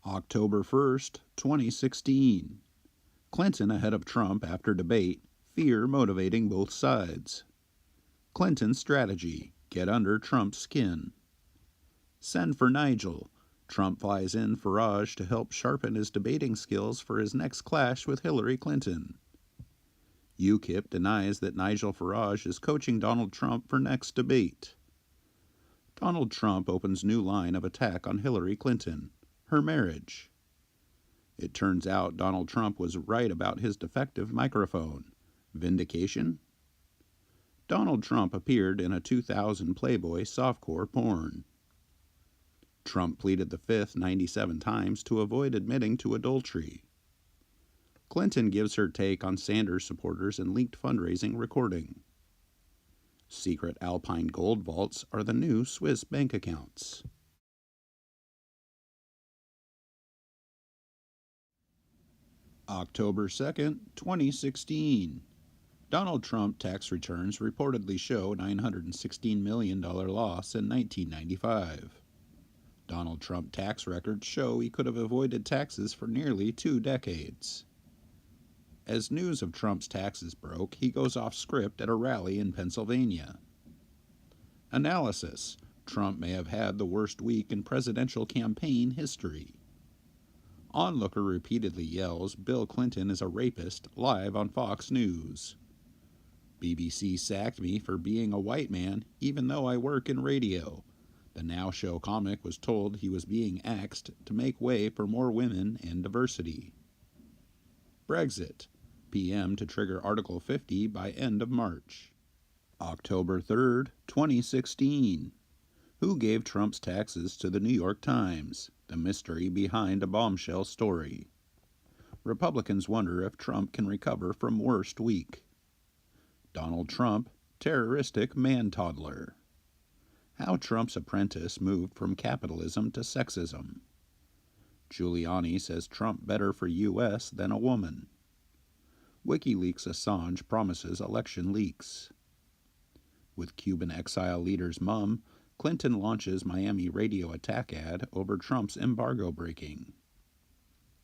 October 1st, 2016. Clinton ahead of Trump after debate, fear motivating both sides. Clinton's strategy, get under Trump's skin. Send for Nigel. Trump flies in Farage to help sharpen his debating skills for his next clash with Hillary Clinton. UKIP denies that Nigel Farage is coaching Donald Trump for next debate. Donald Trump opens new line of attack on Hillary Clinton, her marriage. It turns out Donald Trump was right about his defective microphone. Vindication? Donald Trump appeared in a 2000 Playboy softcore porn. Trump pleaded the Fifth 97 times to avoid admitting to adultery. Clinton gives her take on Sanders supporters and leaked fundraising recording. Secret Alpine gold vaults are the new Swiss bank accounts. October 2nd, 2016. Donald Trump tax returns reportedly show $916 million loss in 1995. Donald Trump tax records show he could have avoided taxes for nearly 2 decades. As news of Trump's taxes broke, he goes off script at a rally in Pennsylvania. Analysis: Trump may have had the worst week in presidential campaign history. Onlooker repeatedly yells Bill Clinton is a rapist live on Fox News. BBC sacked me for being a white man even though I work in radio. The Now Show comic was told he was being axed to make way for more women and diversity. Brexit. PM to trigger Article 50 by end of March. October 3rd, 2016. Who gave Trump's taxes to the New York Times? The mystery behind a bombshell story. Republicans wonder if Trump can recover from worst week. Donald Trump, terroristic man-toddler. How Trump's apprentice moved from capitalism to sexism. Giuliani says Trump better for U.S. than a woman. WikiLeaks Assange promises election leaks. With Cuban exile leader's mum, Clinton launches Miami radio attack ad over Trump's embargo breaking.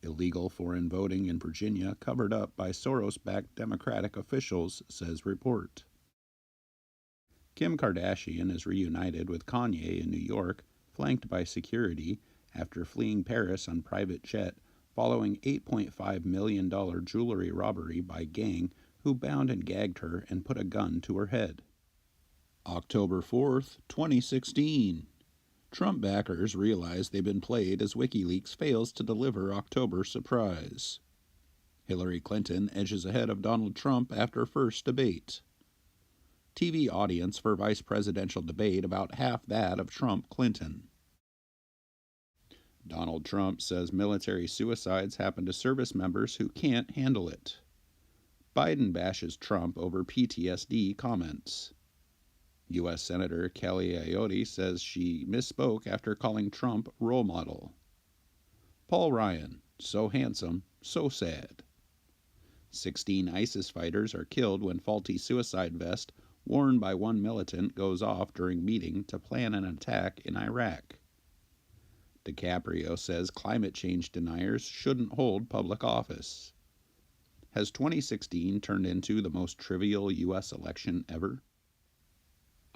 Illegal foreign voting in Virginia covered up by Soros-backed Democratic officials, says report. Kim Kardashian is reunited with Kanye in New York, flanked by security, after fleeing Paris on private jet following $8.5 million jewelry robbery by gang who bound and gagged her and put a gun to her head. October 4th, 2016. Trump backers realize they've been played as WikiLeaks fails to deliver October surprise. Hillary Clinton edges ahead of Donald Trump after first debate. TV audience for vice presidential debate about half that of Trump-Clinton. Donald Trump says military suicides happen to service members who can't handle it. Biden bashes Trump over PTSD comments. U.S. Senator Kelly Ayotte says she misspoke after calling Trump role model. Paul Ryan, so handsome, so sad. 16 ISIS fighters are killed when faulty suicide vest worn by one militant goes off during meeting to plan an attack in Iraq. DiCaprio says climate change deniers shouldn't hold public office. Has 2016 turned into the most trivial U.S. election ever?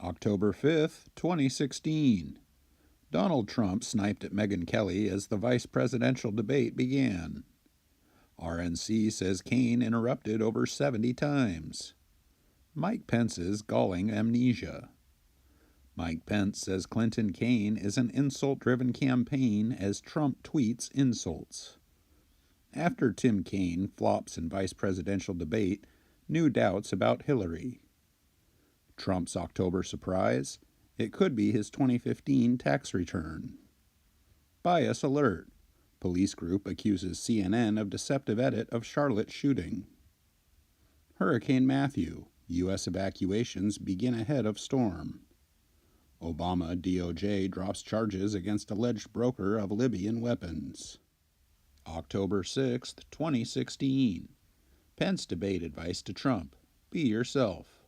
October 5th, 2016. Donald Trump sniped at Megyn Kelly as the vice presidential debate began. RNC says Kaine interrupted over 70 times. Mike Pence's galling amnesia. Mike Pence says Clinton-Kaine is an insult-driven campaign as Trump tweets insults. After Tim Kaine flops in vice presidential debate, new doubts about Hillary. Trump's October surprise, it could be his 2015 tax return. Bias alert. Police group accuses CNN of deceptive edit of Charlotte shooting. Hurricane Matthew, U.S. evacuations begin ahead of storm. Obama DOJ drops charges against alleged broker of Libyan weapons. October 6, 2016. Pence debate advice to Trump. Be yourself.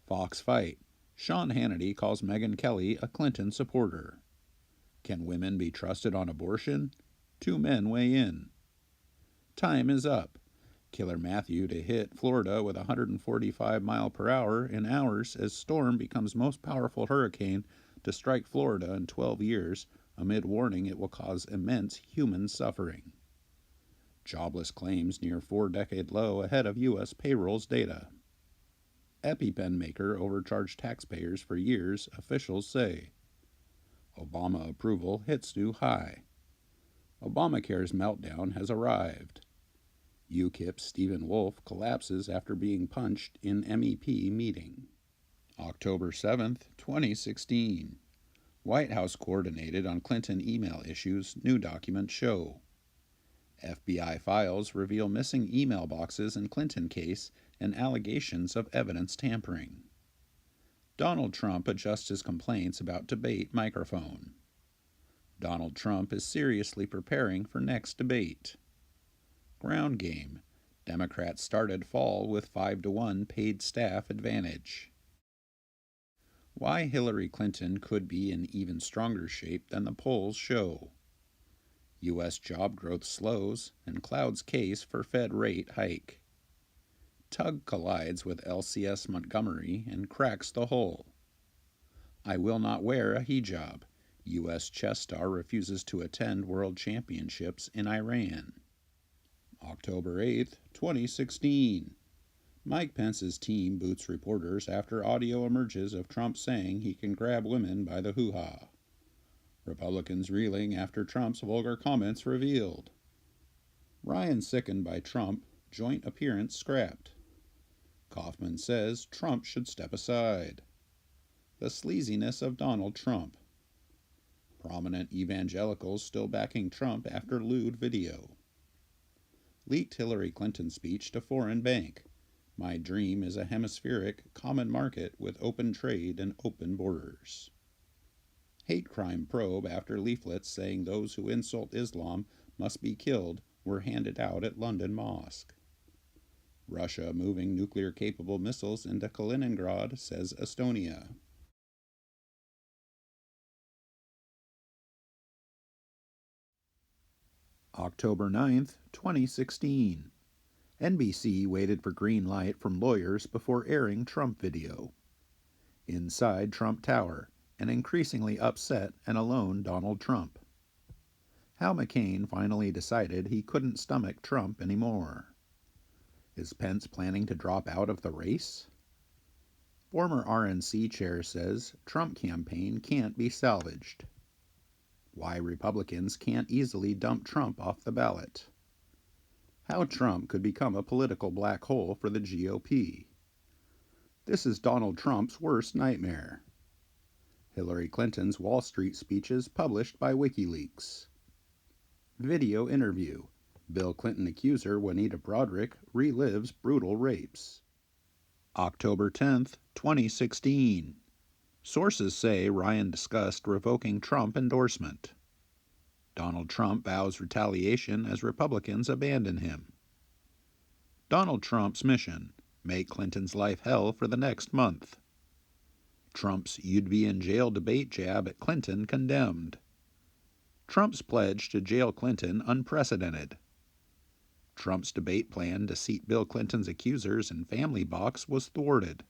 Fox fight. Sean Hannity calls Megyn Kelly a Clinton supporter. Can women be trusted on abortion? 2 men weigh in. Time is up. Killer Matthew to hit Florida with 145 mile per hour in hours as storm becomes most powerful hurricane to strike Florida in 12 years, amid warning it will cause immense human suffering. Jobless claims near 4-decade low ahead of U.S. payrolls data. EpiPen maker overcharged taxpayers for years, officials say. Obama approval hits new high. Obamacare's meltdown has arrived. UKIP's Stephen Wolf collapses after being punched in MEP meeting. October 7th, 2016. White House coordinated on Clinton email issues, new documents show. FBI files reveal missing email boxes in Clinton case and allegations of evidence tampering. Donald Trump adjusts his complaints about debate microphone. Donald Trump is seriously preparing for next debate. Ground game. Democrats started fall with 5-1 paid staff advantage. Why Hillary Clinton could be in even stronger shape than the polls show. U.S. job growth slows and clouds case for Fed rate hike. Tug collides with LCS Montgomery and cracks the hull. I will not wear a hijab. U.S. chess star refuses to attend World Championships in Iran. October 8th, 2016. Mike Pence's team boots reporters after audio emerges of Trump saying he can grab women by the hoo-ha. Republicans reeling after Trump's vulgar comments revealed. Ryan sickened by Trump, joint appearance scrapped. Kaufman says Trump should step aside. The sleaziness of Donald Trump. Prominent evangelicals still backing Trump after lewd video. Leaked Hillary Clinton speech to foreign bank. My dream is a hemispheric common market with open trade and open borders. Hate crime probe after leaflets saying those who insult Islam must be killed were handed out at London Mosque. Russia moving nuclear-capable missiles into Kaliningrad, says Estonia. October 9th, 2016. NBC waited for green light from lawyers before airing Trump video. Inside Trump Tower, an increasingly upset and alone Donald Trump. How McCain finally decided he couldn't stomach Trump anymore. Is Pence planning to drop out of the race? Former RNC chair says Trump campaign can't be salvaged. Why Republicans can't easily dump Trump off the ballot. How Trump could become a political black hole for the GOP. This is Donald Trump's worst nightmare. Hillary Clinton's Wall Street speeches published by WikiLeaks. Video interview. Bill Clinton accuser Juanita Broaddrick relives brutal rapes. October 10th, 2016. Sources say Ryan discussed revoking Trump endorsement. Donald Trump vows retaliation as Republicans abandon him. Donald Trump's mission: make Clinton's life hell for the next month. Trump's "you'd be in jail" debate jab at Clinton condemned. Trump's pledge to jail Clinton unprecedented. Trump's debate plan to seat Bill Clinton's accusers in family box was thwarted.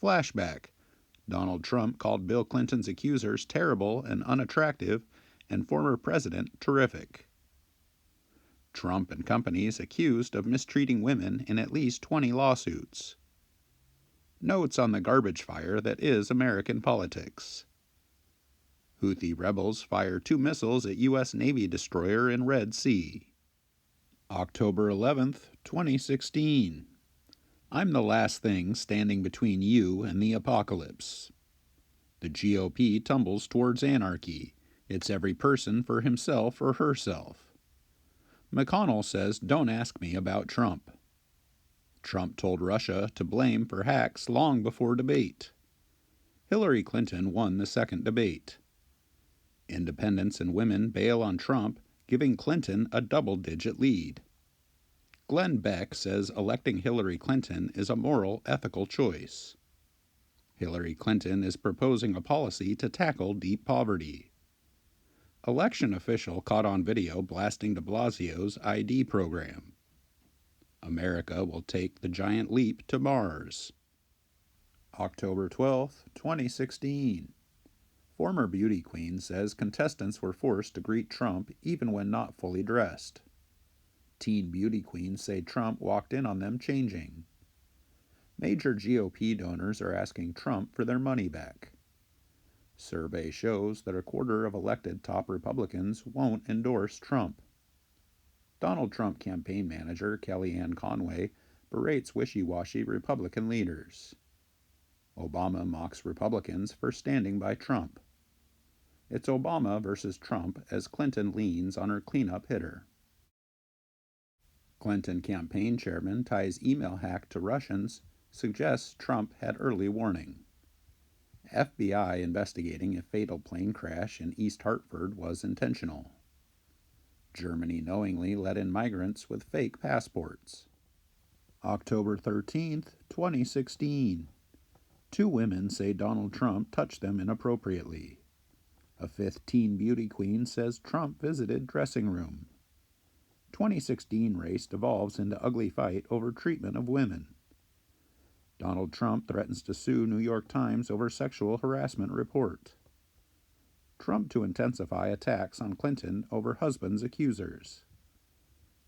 Flashback. Donald Trump called Bill Clinton's accusers terrible and unattractive, and former president terrific. Trump and companies accused of mistreating women in at least 20 lawsuits. Notes on the garbage fire that is American politics. Houthi rebels fire 2 missiles at U.S. Navy destroyer in Red Sea. October 11th, 2016. I'm the last thing standing between you and the apocalypse. The GOP tumbles towards anarchy. It's every person for himself or herself. McConnell says don't ask me about Trump. Trump told Russia to blame for hacks long before debate. Hillary Clinton won the second debate. Independents and women bail on Trump, giving Clinton a double-digit lead. Glenn Beck says electing Hillary Clinton is a moral, ethical choice. Hillary Clinton is proposing a policy to tackle deep poverty. Election official caught on video blasting de Blasio's ID program. America will take the giant leap to Mars. October 12, 2016. Former beauty queen says contestants were forced to greet Trump even when not fully dressed. Teen beauty queens say Trump walked in on them changing. Major GOP donors are asking Trump for their money back. Survey shows that a quarter of elected top Republicans won't endorse Trump. Donald Trump campaign manager Kellyanne Conway berates wishy-washy Republican leaders. Obama mocks Republicans for standing by Trump. It's Obama versus Trump as Clinton leans on her cleanup hitter. Clinton campaign chairman ties email hack to Russians, suggests Trump had early warning. FBI investigating if fatal plane crash in East Hartford was intentional. Germany knowingly let in migrants with fake passports. October 13th, 2016. 2 women say Donald Trump touched them inappropriately. A 5th teen beauty queen says Trump visited dressing room. 2016 race devolves into ugly fight over treatment of women. Donald Trump threatens to sue New York Times over sexual harassment report. Trump to intensify attacks on Clinton over husband's accusers.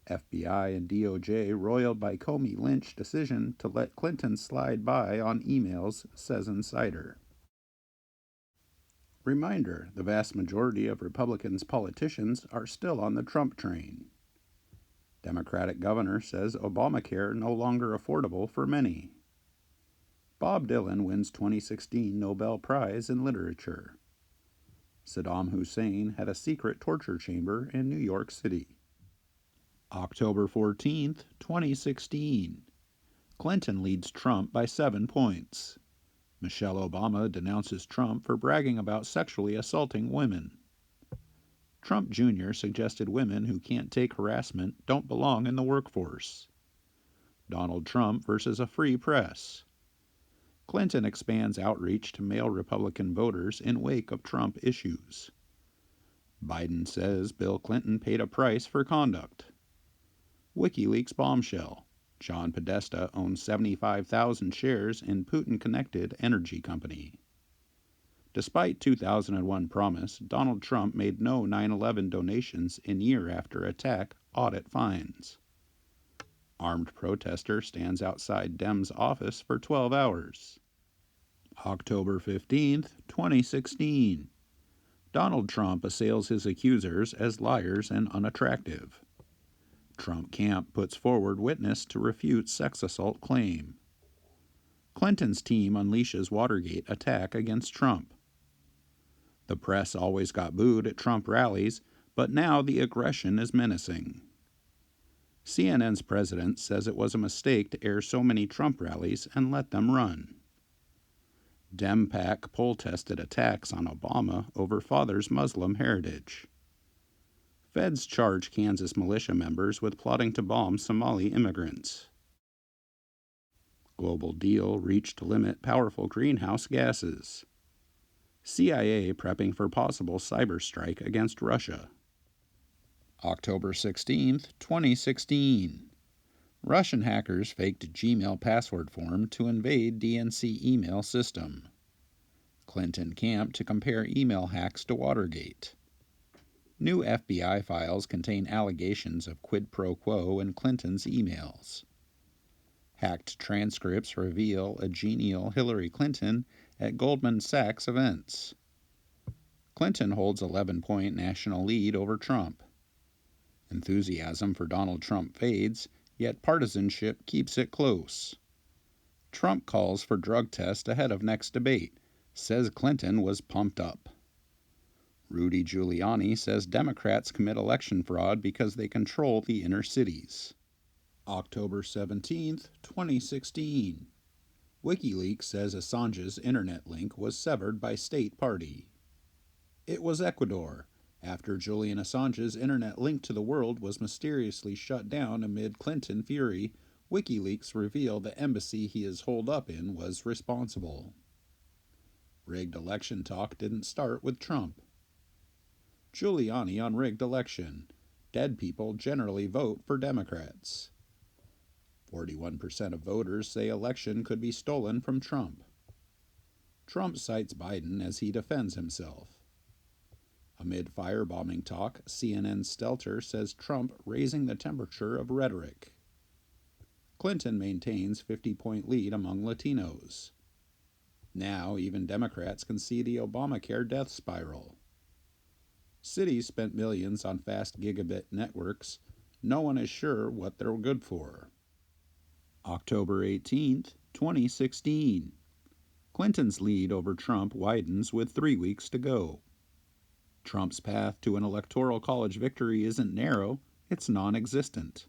FBI and DOJ roiled by Comey Lynch decision to let Clinton slide by on emails, says insider. Reminder, the vast majority of Republicans' politicians are still on the Trump train. Democratic governor says Obamacare no longer affordable for many. Bob Dylan wins 2016 Nobel Prize in Literature. Saddam Hussein had a secret torture chamber in New York City. October 14th, 2016. Clinton leads Trump by 7 points. Michelle Obama denounces Trump for bragging about sexually assaulting women. Trump Jr. suggested women who can't take harassment don't belong in the workforce. Donald Trump versus a free press. Clinton expands outreach to male Republican voters in wake of Trump issues. Biden says Bill Clinton paid a price for conduct. WikiLeaks bombshell. John Podesta owns 75,000 shares in Putin-connected energy company. Despite 2001 promise, Donald Trump made no 9/11 donations in year after attack audit finds. Armed protester stands outside Dem's office for 12 hours. October 15th, 2016. Donald Trump assails his accusers as liars and unattractive. Trump camp puts forward witness to refute sex assault claim. Clinton's team unleashes Watergate attack against Trump. The press always got booed at Trump rallies, but now the aggression is menacing. CNN's president says it was a mistake to air so many Trump rallies and let them run. Dem-Pac poll-tested attacks on Obama over father's Muslim heritage. Feds charge Kansas militia members with plotting to bomb Somali immigrants. Global deal reached to limit powerful greenhouse gases. CIA prepping for possible cyber strike against Russia. October 16th, 2016. Russian hackers faked Gmail password form to invade DNC email system. Clinton camp to compare email hacks to Watergate. New FBI files contain allegations of quid pro quo in Clinton's emails. Hacked transcripts reveal a genial Hillary Clinton at Goldman Sachs events. Clinton holds 11-point national lead over Trump. Enthusiasm for Donald Trump fades, yet partisanship keeps it close. Trump calls for drug test ahead of next debate, says Clinton was pumped up. Rudy Giuliani says Democrats commit election fraud because they control the inner cities. October 17th, 2016. WikiLeaks says Assange's internet link was severed by state party. It was Ecuador, after Julian Assange's internet link to the world was mysteriously shut down amid Clinton fury. WikiLeaks revealed the embassy he is holed up in was responsible. Rigged election talk didn't start with Trump. Giuliani on rigged election. Dead people generally vote for Democrats. 41% of voters say election could be stolen from Trump. Trump cites Biden as he defends himself. Amid firebombing talk, CNN Stelter says Trump raising the temperature of rhetoric. Clinton maintains 50-point lead among Latinos. Now, even Democrats can see the Obamacare death spiral. Cities spent millions on fast gigabit networks. No one is sure what they're good for. October 18th, 2016. Clinton's lead over Trump widens with 3 weeks to go. Trump's path to an electoral college victory isn't narrow, it's non-existent.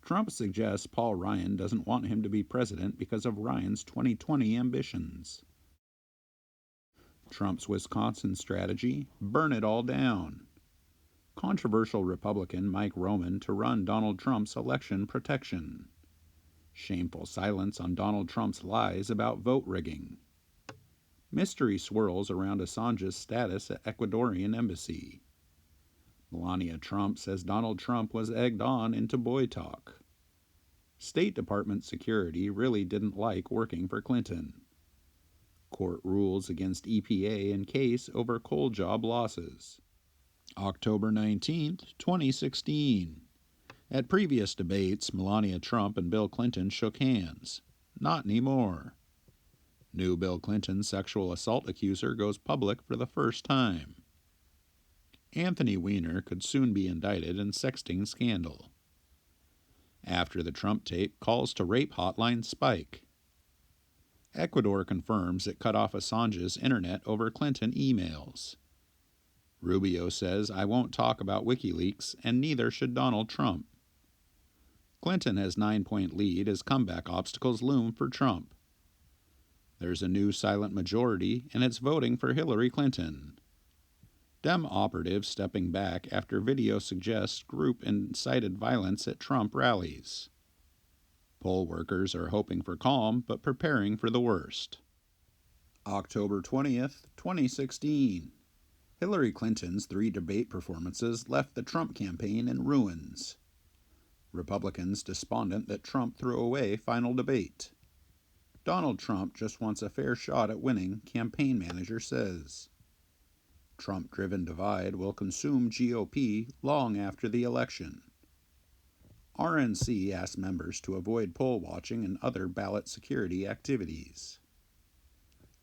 Trump suggests Paul Ryan doesn't want him to be president because of Ryan's 2020 ambitions. Trump's Wisconsin strategy: burn it all down. Controversial Republican Mike Roman to run Donald Trump's election protection. Shameful silence on Donald Trump's lies about vote rigging. Mystery swirls around Assange's status at Ecuadorian embassy. Melania Trump says Donald Trump was egged on into boy talk. State Department security really didn't like working for Clinton. Court rules against EPA in case over coal job losses. October 19th, 2016. At previous debates, Melania Trump and Bill Clinton shook hands. Not anymore. New Bill Clinton sexual assault accuser goes public for the first time. Anthony Weiner could soon be indicted in sexting scandal. After the Trump tape, calls to rape hotline spike. Ecuador confirms it cut off Assange's internet over Clinton emails. Rubio says, I won't talk about WikiLeaks, and neither should Donald Trump. Clinton has 9-point lead as comeback obstacles loom for Trump. There's a new silent majority, and it's voting for Hillary Clinton. Dem operatives stepping back after video suggests group incited violence at Trump rallies. Poll workers are hoping for calm, but preparing for the worst. October 20th, 2016. Hillary Clinton's 3 debate performances left the Trump campaign in ruins. Republicans despondent that Trump threw away final debate. Donald Trump just wants a fair shot at winning, campaign manager says. Trump-driven divide will consume GOP long after the election. RNC asks members to avoid poll watching and other ballot security activities.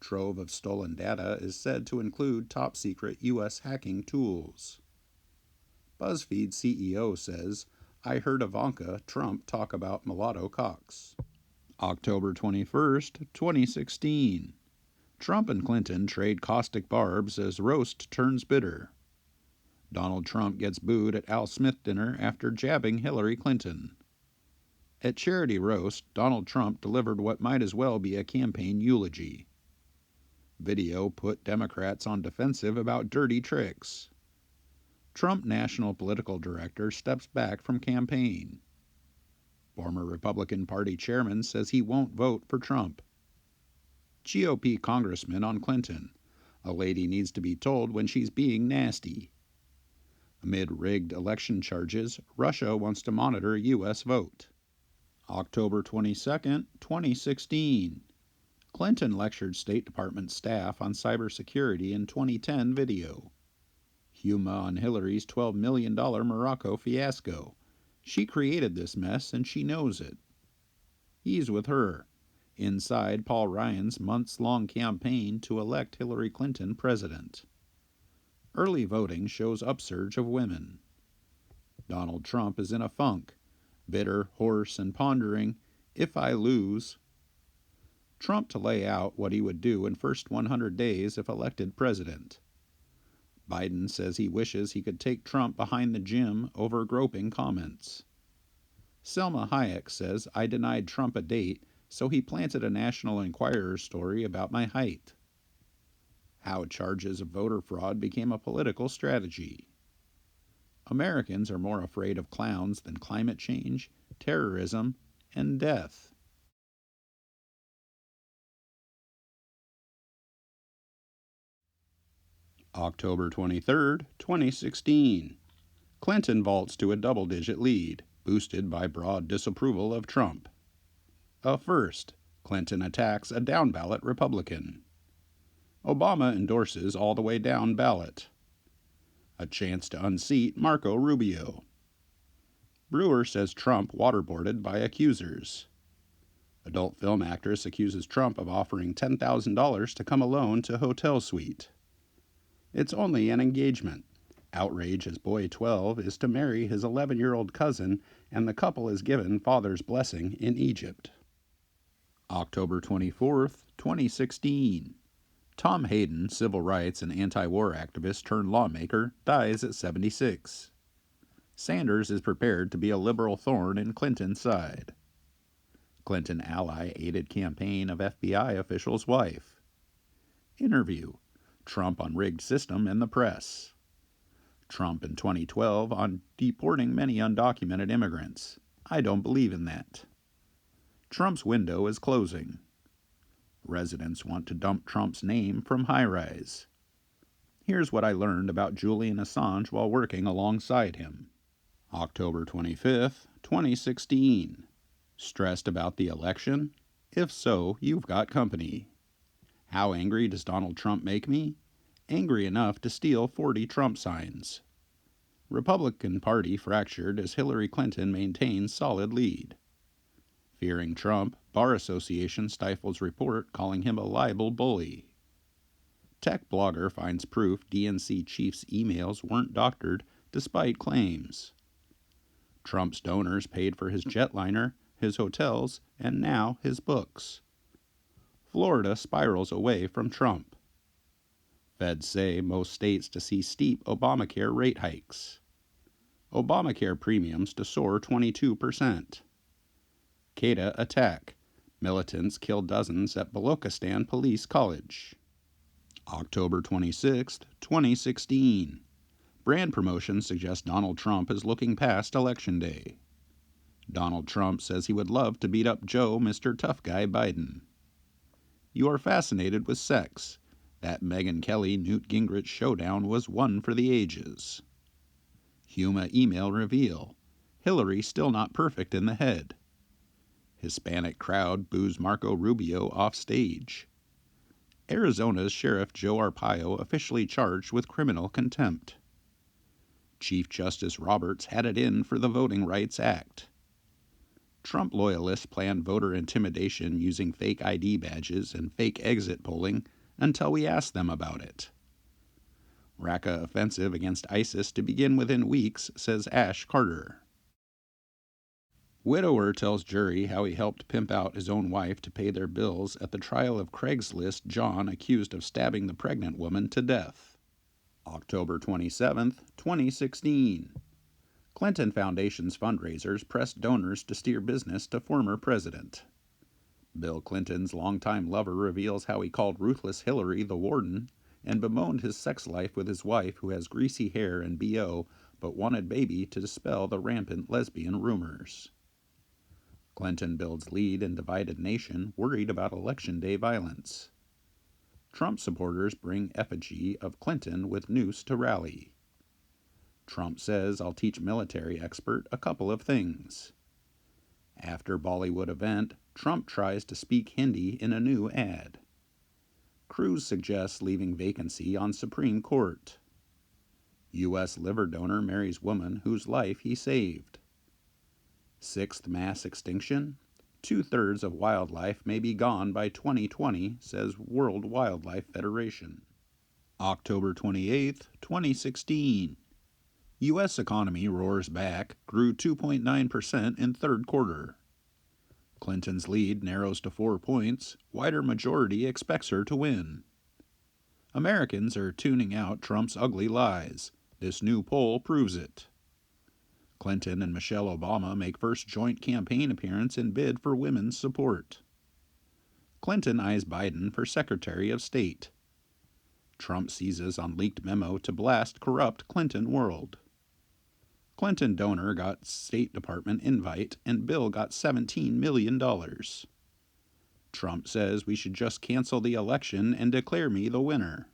Trove of stolen data is said to include top-secret U.S. hacking tools. BuzzFeed CEO says, I heard Ivanka Trump talk about mulatto cocks. October 21st, 2016. Trump and Clinton trade caustic barbs as roast turns bitter. Donald Trump gets booed at Al Smith dinner after jabbing Hillary Clinton. At charity roast, Donald Trump delivered what might as well be a campaign eulogy. Video put Democrats on defensive about dirty tricks. Trump National Political Director steps back from campaign. Former Republican Party chairman says he won't vote for Trump. GOP congressman on Clinton. A lady needs to be told when she's being nasty. Amid rigged election charges, Russia wants to monitor U.S. vote. October 22nd, 2016. Clinton lectured State Department staff on cybersecurity in 2010 video. Huma on Hillary's $12 million Morocco fiasco. She created this mess and she knows it. He's with her. Inside Paul Ryan's months-long campaign to elect Hillary Clinton president. Early voting shows upsurge of women. Donald Trump is in a funk, bitter, hoarse, and pondering, if I lose. Trump to lay out what he would do in first 100 days if elected president. Biden says he wishes he could take Trump behind the gym over groping comments. Selma Hayek says I denied Trump a date, so he planted a National Enquirer story about my height. How charges of voter fraud became a political strategy. Americans are more afraid of clowns than climate change, terrorism, and death. October 23, 2016. Clinton vaults to a double-digit lead, boosted by broad disapproval of Trump. A first, Clinton attacks a down-ballot Republican. Obama endorses all the way down ballot. A chance to unseat Marco Rubio. Brewer says Trump waterboarded by accusers. Adult film actress accuses Trump of offering $10,000 to come alone to hotel suite. It's only an engagement. Outrage as boy 12 is to marry his 11-year-old cousin, and the couple is given father's blessing in Egypt. October 24th, 2016. Tom Hayden, civil rights and anti-war activist turned lawmaker, dies at 76. Sanders is prepared to be a liberal thorn in Clinton's side. Clinton ally aided campaign of FBI official's wife. Interview. Trump on rigged system in the press. Trump in 2012 on deporting many undocumented immigrants. I don't believe in that. Trump's window is closing. Residents want to dump Trump's name from high-rise. Here's what I learned about Julian Assange while working alongside him. October 25th, 2016. Stressed about the election? If so, you've got company. How angry does Donald Trump make me? Angry enough to steal 40 Trump signs. Republican Party fractured as Hillary Clinton maintains solid lead. Fearing Trump, Bar Association stifles report calling him a libel bully. Tech blogger finds proof DNC chief's emails weren't doctored despite claims. Trump's donors paid for his jetliner, his hotels, and now his books. Florida spirals away from Trump. Feds say most states to see steep Obamacare rate hikes. Obamacare premiums to soar 22%. Qaeda attack. Militants kill dozens at Balochistan Police College. October 26, 2016. Brand promotion suggests Donald Trump is looking past Election Day. Donald Trump says he would love to beat up Joe Mr. Tough Guy Biden. You are fascinated with sex. That Megyn Kelly-Newt Gingrich showdown was one for the ages. Huma email reveal. Hillary still not perfect in the head. Hispanic crowd boos Marco Rubio off stage. Arizona's Sheriff Joe Arpaio officially charged with criminal contempt. Chief Justice Roberts had it in for the Voting Rights Act. Trump loyalists plan voter intimidation using fake ID badges and fake exit polling until we ask them about it. Raqqa offensive against ISIS to begin within weeks, says Ash Carter. Widower tells jury how he helped pimp out his own wife to pay their bills at the trial of Craigslist John accused of stabbing the pregnant woman to death. October 27, 2016. Clinton Foundation's fundraisers pressed donors to steer business to former president. Bill Clinton's longtime lover reveals how he called ruthless Hillary the warden and bemoaned his sex life with his wife who has greasy hair and BO but wanted baby to dispel the rampant lesbian rumors. Clinton builds lead in divided nation worried about Election Day violence. Trump supporters bring effigy of Clinton with noose to rally. Trump says I'll teach military expert a couple of things. After Bollywood event, Trump tries to speak Hindi in a new ad. Cruz suggests leaving vacancy on Supreme Court. U.S. liver donor marries woman whose life he saved. Sixth mass extinction? 2/3 of wildlife may be gone by 2020, says World Wildlife Federation. October 28, 2016. U.S. economy roars back, grew 2.9% in third quarter. Clinton's lead narrows to 4 points. Wider majority expects her to win. Americans are tuning out Trump's ugly lies. This new poll proves it. Clinton and Michelle Obama make first joint campaign appearance in bid for women's support. Clinton eyes Biden for Secretary of State. Trump seizes on leaked memo to blast corrupt Clinton world. Clinton donor got State Department invite, and Bill got $17 million. Trump says we should just cancel the election and declare me the winner.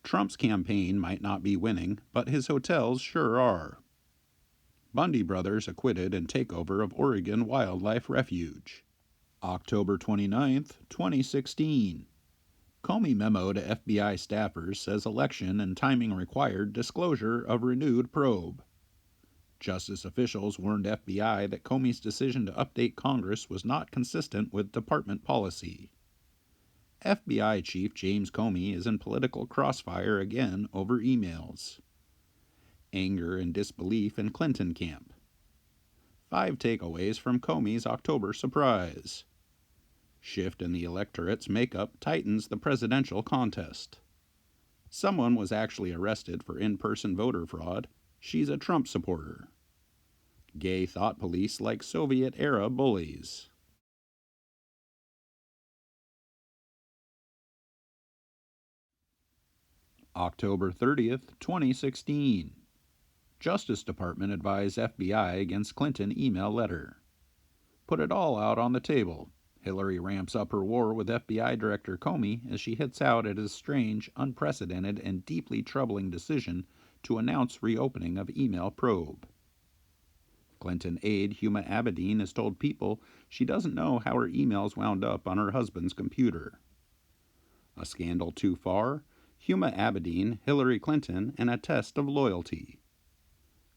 Trump's campaign might not be winning, but his hotels sure are. Bundy brothers acquitted in takeover of Oregon Wildlife Refuge. October 29th, 2016. Comey memo to FBI staffers says election and timing required disclosure of renewed probe. Justice officials warned FBI that Comey's decision to update Congress was not consistent with department policy. FBI Chief James Comey is in political crossfire again over emails. Anger and disbelief in Clinton camp. 5 takeaways from Comey's October surprise. Shift in the electorate's makeup tightens the presidential contest. Someone was actually arrested for in-person voter fraud. She's a Trump supporter. Gay thought police like Soviet-era bullies. October 30th, 2016. Justice Department advised FBI against Clinton email letter. Put it all out on the table. Hillary ramps up her war with FBI Director Comey as she hits out at his strange, unprecedented, and deeply troubling decision to announce reopening of email probe. Clinton aide Huma Abedin has told People she doesn't know how her emails wound up on her husband's computer. A scandal too far? Huma Abedin, Hillary Clinton, and a test of loyalty.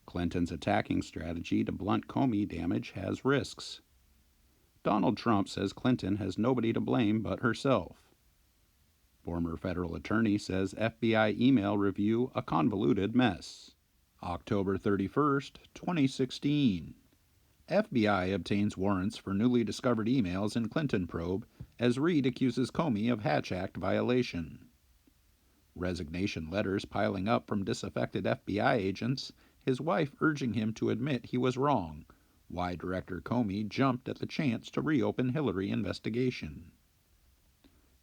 Clinton's attacking strategy to blunt Comey damage has risks. Donald Trump says Clinton has nobody to blame but herself. Former federal attorney says FBI email review a convoluted mess. October 31st, 2016. FBI obtains warrants for newly discovered emails in Clinton probe as Reid accuses Comey of Hatch Act violation. Resignation letters piling up from disaffected FBI agents, his wife urging him to admit he was wrong. Why Director Comey jumped at the chance to reopen Hillary investigation.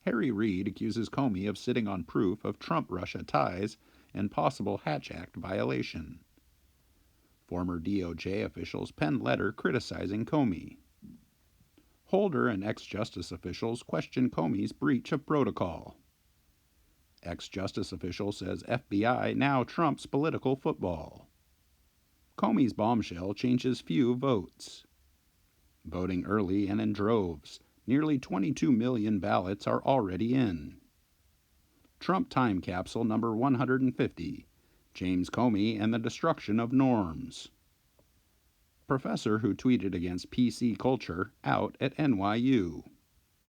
Harry Reid accuses Comey of sitting on proof of Trump-Russia ties and possible Hatch Act violation. Former DOJ officials penned letter criticizing Comey. Holder and ex-justice officials question Comey's breach of protocol. Ex-justice official says FBI now trumps political football. Comey's bombshell changes few votes. Voting early and in droves. Nearly 22 million ballots are already in. Trump time capsule number 150. James Comey and the destruction of norms. Professor who tweeted against PC culture out at NYU.